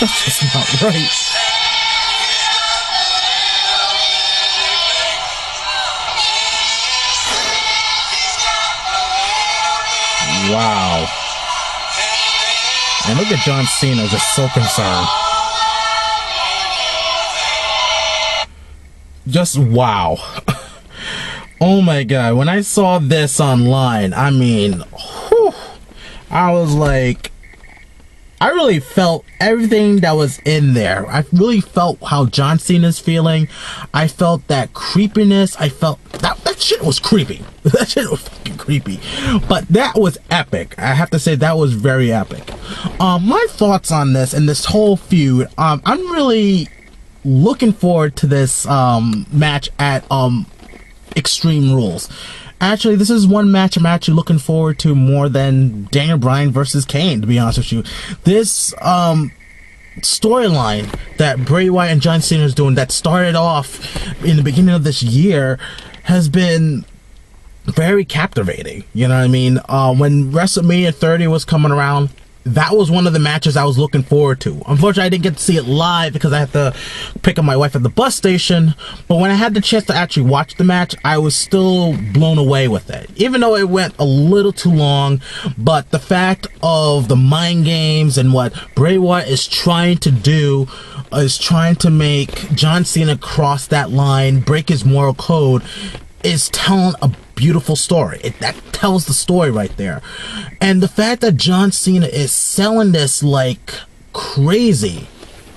That's just not right. Wow. And look at John Cena, just so concerned. Just wow. Oh my god, when I saw this online, I mean, whew, I was like, I really felt everything that was in there. I really felt how John Cena's feeling. I felt that creepiness. I felt that shit was creepy. That shit was fucking creepy. But that was epic. I have to say that was very epic. My thoughts on this and this whole feud, I'm really looking forward to this match at Extreme Rules. Actually, this is one match I'm actually looking forward to more than Daniel Bryan versus Kane, to be honest with you. This storyline that Bray Wyatt and John Cena is doing that started off in the beginning of this year has been very captivating. You know what I mean? When WrestleMania 30 was coming around, that was one of the matches I was looking forward to. Unfortunately, I didn't get to see it live because I had to pick up my wife at the bus station. But when I had the chance to actually watch the match, I was still blown away with it. Even though it went a little too long, but the fact of the mind games and what Bray Wyatt is trying to do is trying to make John Cena cross that line, break his moral code, is telling a beautiful story. That tells the story right there. And the fact that John Cena is selling this like crazy,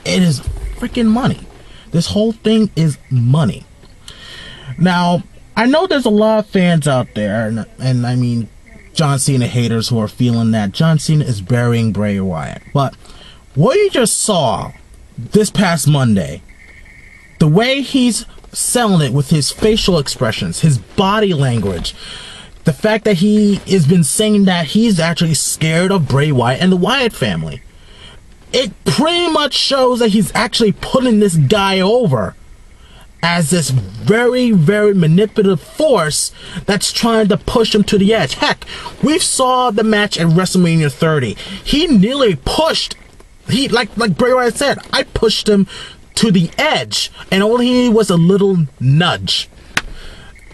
it is freaking money. This whole thing is money. Now, I know there's a lot of fans out there, and I mean John Cena haters who are feeling that John Cena is burying Bray Wyatt. But what you just saw this past Monday, the way he's selling it with his facial expressions, his body language, the fact that he has been saying that he's actually scared of Bray Wyatt and the Wyatt family, it pretty much shows that he's actually putting this guy over as this very, very manipulative force that's trying to push him to the edge. Heck, we saw the match at WrestleMania 30. He nearly pushed, like Bray Wyatt said, I pushed him to the edge, and all he needed was a little nudge.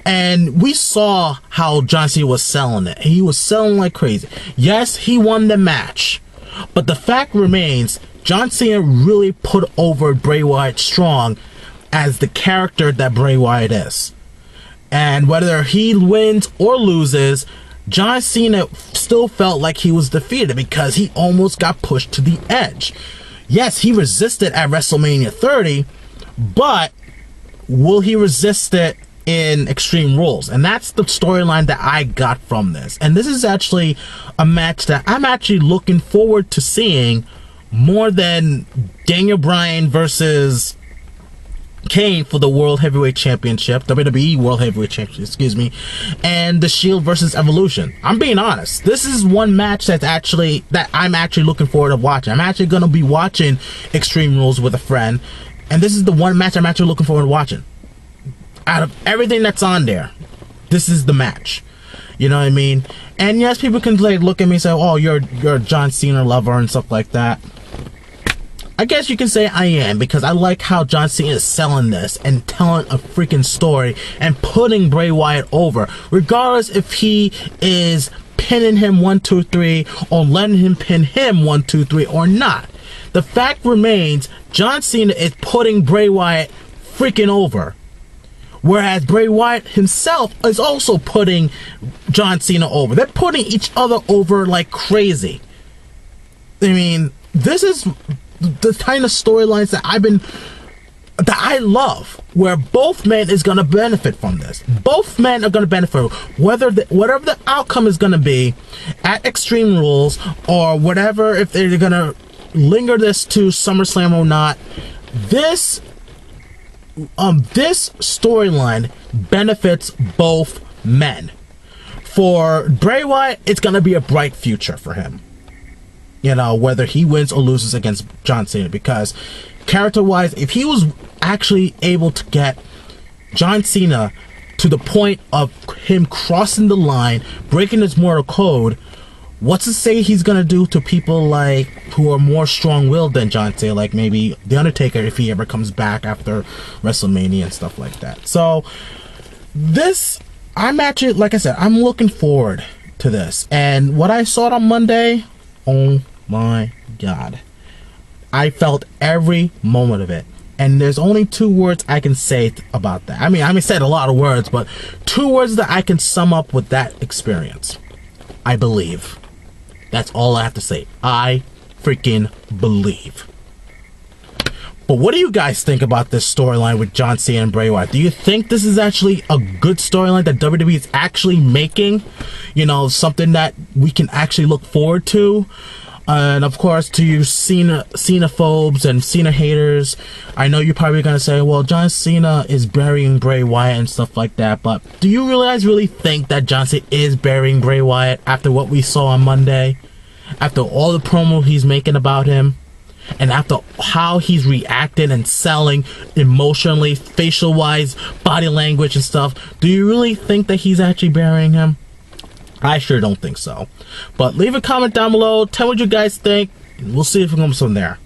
And we saw how John Cena was selling it. He was selling like crazy. Yes, he won the match, but the fact remains, John Cena really put over Bray Wyatt strong as the character that Bray Wyatt is. And whether he wins or loses, John Cena still felt like he was defeated because he almost got pushed to the edge. Yes, he resisted at WrestleMania 30, but will he resist it in Extreme Rules? And that's the storyline that I got from this. And this is actually a match that I'm actually looking forward to seeing more than Daniel Bryan versus Kane for the World Heavyweight Championship, WWE World Heavyweight Championship, excuse me, and the Shield versus Evolution. I'm being honest. This is one match that I'm actually looking forward to watching. I'm actually going to be watching Extreme Rules with a friend, and this is the one match I'm actually looking forward to watching. Out of everything that's on there, this is the match. You know what I mean? And yes, people can like look at me and say, "Oh, you're a John Cena lover" and stuff like that. I guess you can say I am, because I like how John Cena is selling this and telling a freaking story and putting Bray Wyatt over, regardless if he is pinning him 1, 2, 3 or letting him pin him 1, 2, 3 or not. The fact remains, John Cena is putting Bray Wyatt freaking over, whereas Bray Wyatt himself is also putting John Cena over. They're putting each other over like crazy. I mean, this is the kind of storylines that I love, where both men is going to benefit from this. Both men are going to benefit, whatever the outcome is going to be at Extreme Rules or whatever, if they're going to linger this to SummerSlam or not. This storyline benefits both men. For Bray Wyatt, it's going to be a bright future for him. You know, whether he wins or loses against John Cena, because character-wise, if he was actually able to get John Cena to the point of him crossing the line, breaking his mortal code, What's to say he's gonna do to people like who are more strong-willed than John Cena, like maybe The Undertaker if he ever comes back after WrestleMania and stuff like that. So I'm actually, like I said, I'm looking forward to this. And what I saw on Monday, oh my God, I felt every moment of it. And there's only 2 words I can say about that. I mean, I said a lot of words, but 2 words that I can sum up with that experience. I believe. That's all I have to say. I freaking believe. But what do you guys think about this storyline with John Cena and Bray Wyatt? Do you think this is actually a good storyline that WWE is actually making? You know, something that we can actually look forward to? And of course, to you Cena-phobes and Cena haters, I know you're probably going to say, well, John Cena is burying Bray Wyatt and stuff like that. But do you guys really think that John Cena is burying Bray Wyatt after what we saw on Monday? After all the promo he's making about him? And after how he's reacting and selling emotionally, facial-wise, body language and stuff, do you really think that he's actually burying him? I sure don't think so. But leave a comment down below. Tell what you guys think. And we'll see if it comes from there.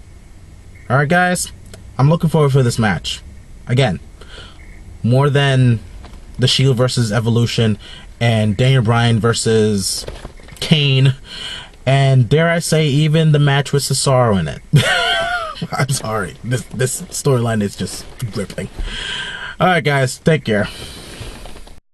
Alright guys, I'm looking forward for this match. Again, more than the Shield versus Evolution and Daniel Bryan versus Kane. And dare I say, even the match with Cesaro in it. I'm sorry. This storyline is just gripping. Alright guys, take care.